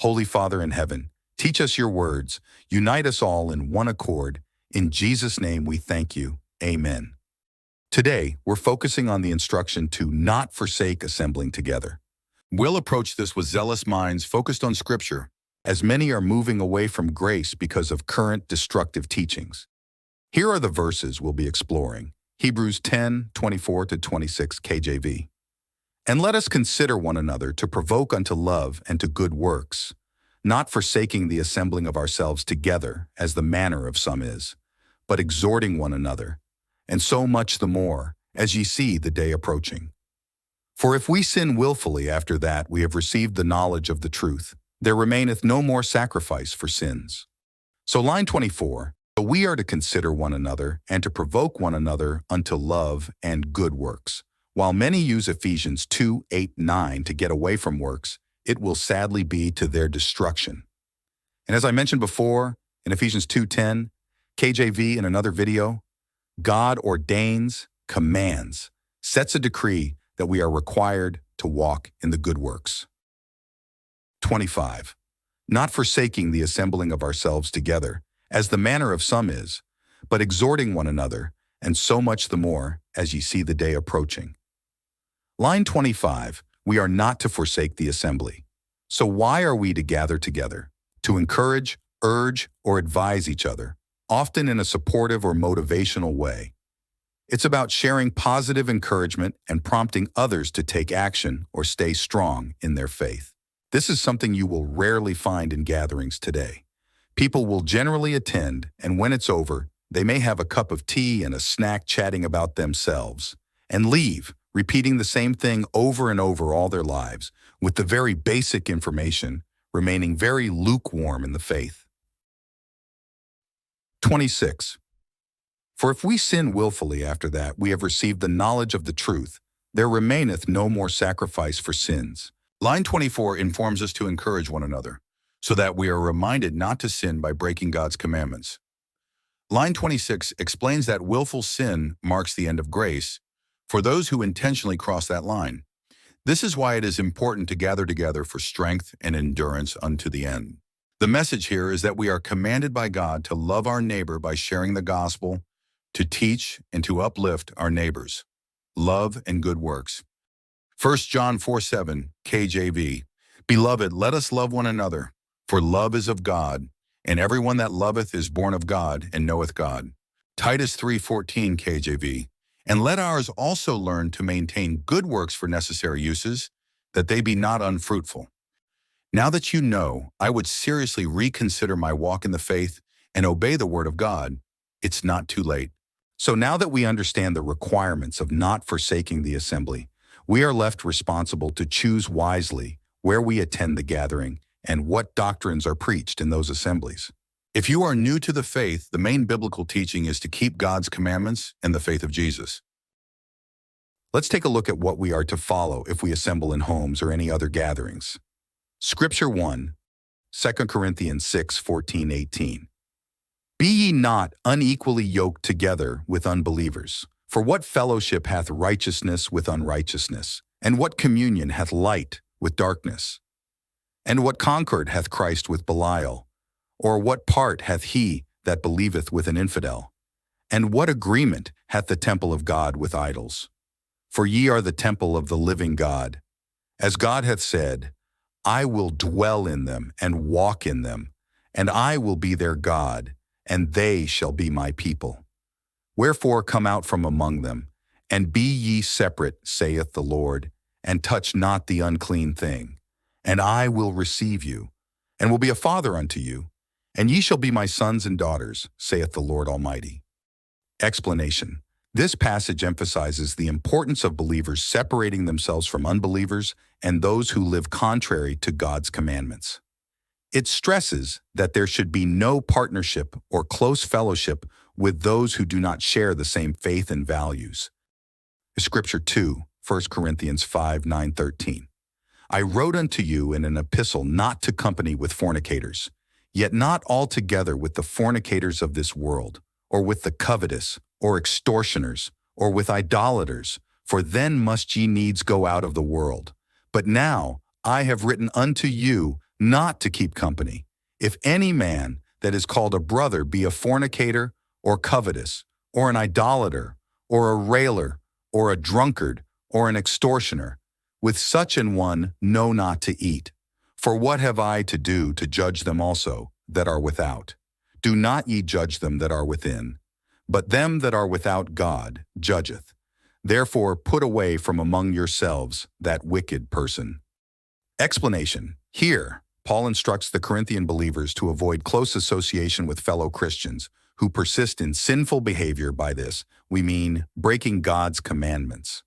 Holy Father in heaven, teach us your words, unite us all in one accord. In Jesus' name we thank you. Amen. Today, we're focusing on the instruction to not forsake assembling together. We'll approach this with zealous minds focused on Scripture, as many are moving away from grace because of current destructive teachings. Here are the verses we'll be exploring. Hebrews 10:24-26 KJV. And let us consider one another to provoke unto love and to good works, not forsaking the assembling of ourselves together, as the manner of some is, but exhorting one another, and so much the more, as ye see the day approaching. For if we sin willfully after that we have received the knowledge of the truth, there remaineth no more sacrifice for sins. So line 24, but we are to consider one another and to provoke one another unto love and good works. While many use Ephesians 2:8-9 to get away from works, it will sadly be to their destruction. And as I mentioned before, in Ephesians 2:10, KJV in another video, God ordains, commands, sets a decree that we are required to walk in the good works. 25. Not forsaking the assembling of ourselves together, as the manner of some is, but exhorting one another, and so much the more, as ye see the day approaching. Line 25, we are not to forsake the assembly. So why are we to gather together? To encourage, urge, or advise each other, often in a supportive or motivational way. It's about sharing positive encouragement and prompting others to take action or stay strong in their faith. This is something you will rarely find in gatherings today. People will generally attend, and when it's over, they may have a cup of tea and a snack chatting about themselves, and leave, repeating the same thing over and over all their lives, with the very basic information, remaining very lukewarm in the faith. 26. For if we sin willfully after that we have received the knowledge of the truth, there remaineth no more sacrifice for sins. Line 24 informs us to encourage one another, so that we are reminded not to sin by breaking God's commandments. Line 26 explains that willful sin marks the end of grace for those who intentionally cross that line. This is why it is important to gather together for strength and endurance unto the end. The message here is that we are commanded by God to love our neighbor by sharing the gospel, to teach and to uplift our neighbors. Love and good works. 1 John 4:7 KJV. Beloved, let us love one another, for love is of God, and everyone that loveth is born of God and knoweth God. Titus 3:14 KJV. And let ours also learn to maintain good works for necessary uses, that they be not unfruitful. Now that you know, I would seriously reconsider my walk in the faith and obey the word of God. It's not too late. So now that we understand the requirements of not forsaking the assembly, we are left responsible to choose wisely where we attend the gathering and what doctrines are preached in those assemblies. If you are new to the faith, the main biblical teaching is to keep God's commandments and the faith of Jesus. Let's take a look at what we are to follow if we assemble in homes or any other gatherings. Scripture 1, 2 Corinthians 6:14-18. Be ye not unequally yoked together with unbelievers. For what fellowship hath righteousness with unrighteousness? And what communion hath light with darkness? And what concord hath Christ with Belial? Or what part hath he that believeth with an infidel? And what agreement hath the temple of God with idols? For ye are the temple of the living God. As God hath said, I will dwell in them and walk in them, and I will be their God, and they shall be my people. Wherefore come out from among them, and be ye separate, saith the Lord, and touch not the unclean thing. And I will receive you, and will be a father unto you, and ye shall be my sons and daughters, saith the Lord Almighty. Explanation. This passage emphasizes the importance of believers separating themselves from unbelievers and those who live contrary to God's commandments. It stresses that there should be no partnership or close fellowship with those who do not share the same faith and values. Scripture 2, 1 Corinthians 5:9-13. I wrote unto you in an epistle not to company with fornicators, yet not altogether with the fornicators of this world, or with the covetous, or extortioners, or with idolaters, for then must ye needs go out of the world. But now I have written unto you not to keep company. If any man that is called a brother be a fornicator, or covetous, or an idolater, or a railer, or a drunkard, or an extortioner, with such an one know not to eat. For what have I to do to judge them also that are without? Do not ye judge them that are within, but them that are without God judgeth. Therefore put away from among yourselves that wicked person. Explanation. Here, Paul instructs the Corinthian believers to avoid close association with fellow Christians who persist in sinful behavior. By this, we mean breaking God's commandments.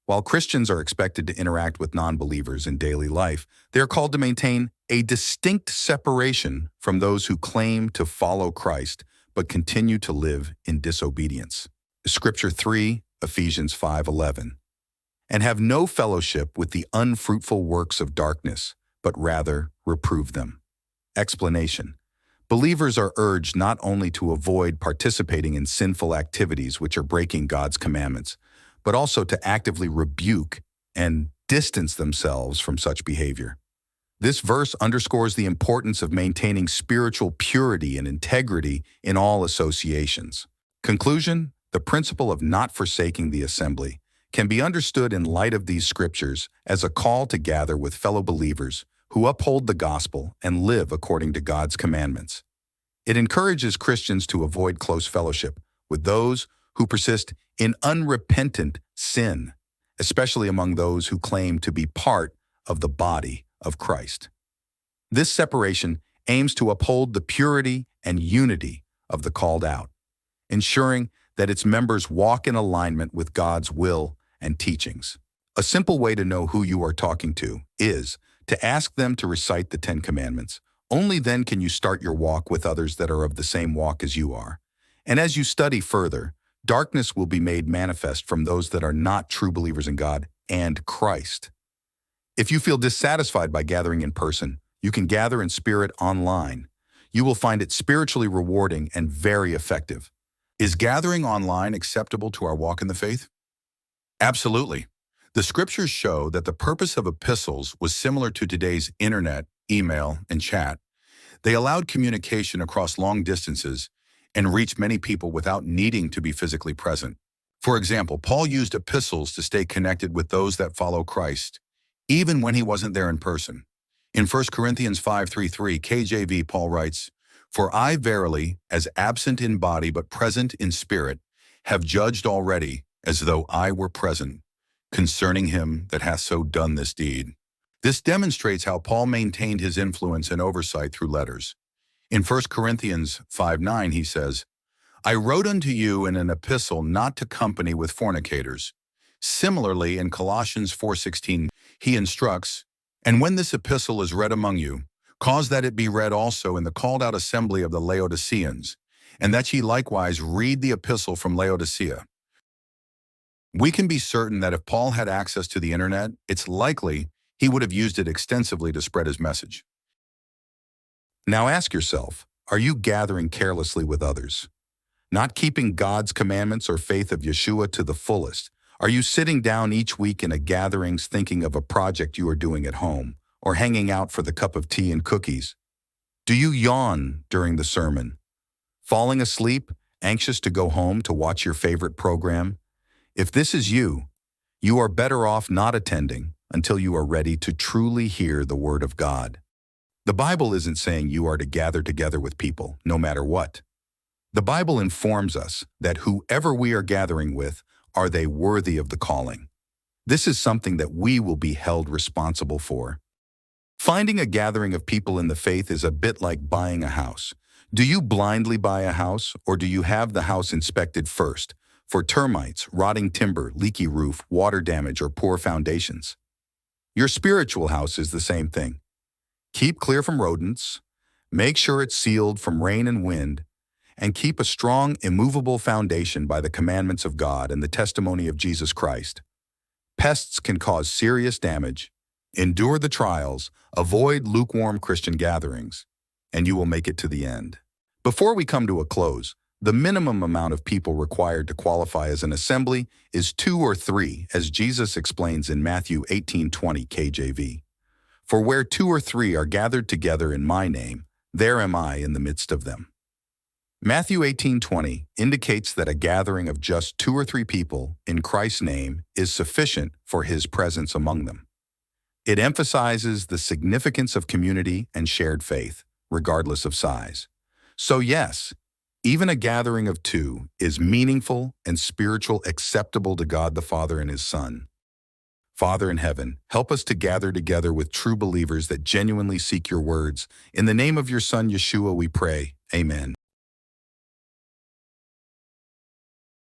While Christians are expected to interact with non-believers in daily life, they are called to maintain a distinct separation from those who claim to follow Christ but continue to live in disobedience. Scripture 3, Ephesians 5:11. And have no fellowship with the unfruitful works of darkness, but rather reprove them. Explanation. Believers are urged not only to avoid participating in sinful activities which are breaking God's commandments, but also to actively rebuke and distance themselves from such behavior. This verse underscores the importance of maintaining spiritual purity and integrity in all associations. Conclusion: the principle of not forsaking the assembly can be understood in light of these scriptures as a call to gather with fellow believers who uphold the gospel and live according to God's commandments. It encourages Christians to avoid close fellowship with those who persist in unrepentant sin, especially among those who claim to be part of the body of Christ. This separation aims to uphold the purity and unity of the called out, ensuring that its members walk in alignment with God's will and teachings. A simple way to know who you are talking to is to ask them to recite the 10 Commandments. Only then can you start your walk with others that are of the same walk as you are. And as you study further, darkness will be made manifest from those that are not true believers in God and Christ. If you feel dissatisfied by gathering in person, you can gather in spirit online. You will find it spiritually rewarding and very effective. Is gathering online acceptable to our walk in the faith? Absolutely. The scriptures show that the purpose of epistles was similar to today's internet, email, and chat. They allowed communication across long distances and reached many people without needing to be physically present. For example, Paul used epistles to stay connected with those that follow Christ, even when he wasn't there in person. In 1 Corinthians 5:3-3, KJV, Paul writes, "For I verily, as absent in body but present in spirit, have judged already, as though I were present, concerning him that hath so done this deed." This demonstrates how Paul maintained his influence and oversight through letters. In 1 Corinthians 5:9, he says, "I wrote unto you in an epistle not to company with fornicators." Similarly, in Colossians 4:16, he instructs, "And when this epistle is read among you, cause that it be read also in the called out assembly of the Laodiceans, and that ye likewise read the epistle from Laodicea." We can be certain that if Paul had access to the internet, it's likely he would have used it extensively to spread his message. Now ask yourself, are you gathering carelessly with others? Not keeping God's commandments or faith of Yeshua to the fullest? Are you sitting down each week in a gatherings thinking of a project you are doing at home, or hanging out for the cup of tea and cookies? Do you yawn during the sermon? Falling asleep, anxious to go home to watch your favorite program? If this is you, you are better off not attending until you are ready to truly hear the Word of God. The Bible isn't saying you are to gather together with people, no matter what. The Bible informs us that whoever we are gathering with, are they worthy of the calling? This is something that we will be held responsible for. Finding a gathering of people in the faith is a bit like buying a house. Do you blindly buy a house, or do you have the house inspected first for termites, rotting timber, leaky roof, water damage, or poor foundations? Your spiritual house is the same thing. Keep clear from rodents, make sure it's sealed from rain and wind, and keep a strong, immovable foundation by the commandments of God and the testimony of Jesus Christ. Pests can cause serious damage. Endure the trials, avoid lukewarm Christian gatherings, and you will make it to the end. Before we come to a close, the minimum amount of people required to qualify as an assembly is 2 or 3, as Jesus explains in Matthew 18:20 KJV. For where 2 or 3 are gathered together in my name, there am I in the midst of them. Matthew 18:20 indicates that a gathering of just 2 or 3 people in Christ's name is sufficient for his presence among them. It emphasizes the significance of community and shared faith, regardless of size. So yes, even a gathering of 2 is meaningful and spiritual acceptable to God the Father and his Son. Father in heaven, help us to gather together with true believers that genuinely seek your words. In the name of your Son, Yeshua, we pray. Amen.